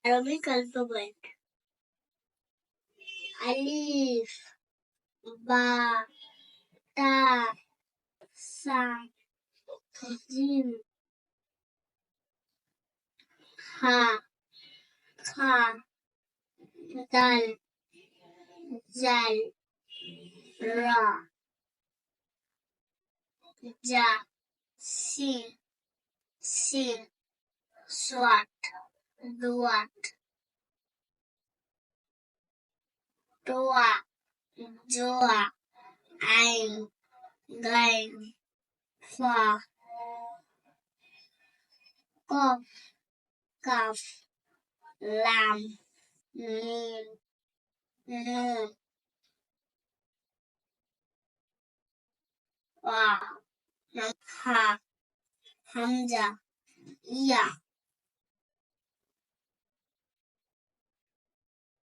Arabic alphabet. Alif, Ba, Ta, Sa, Jim, Ha, Kha, Dal, Zal, Ra, Ja, Sin, Sin, Swat, Duat, Toa, Joa, Ain, Gain, Fa, Kof, Kaf, Lam, Mim, Nun, Wa, Ha, Hamza, Ya.